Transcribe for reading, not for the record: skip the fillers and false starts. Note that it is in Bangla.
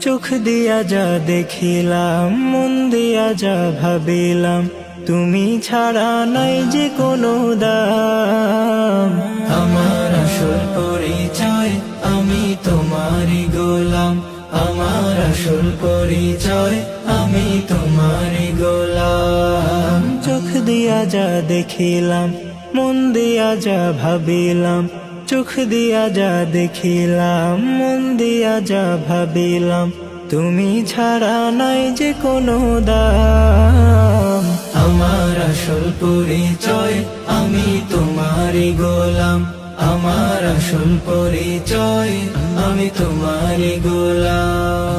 চোখ দিয়া যা দেখিলাম, মন দিয়া যা ভাবিলাম, তুমি ছাড়া নাই যে কোনো দাম। আমার আসল পরিচয় আমি তোমারই গোলাম, আমার আসল পরিচয় আমি তোমারই গোলাম। চোখ দিয়া যা দেখিলাম, মন দিয়া যা ভাবিলাম, চোখ দিয়া যা দেখিলাম, মন দিয়া যা ভাবিলাম, তুমি ছাড়া নাই যে কোনো দাম। আমার আসল পরিচয় আমি তোমারই গোলাম, আমার আসল পরিচয় আমি তোমারই গোলাম।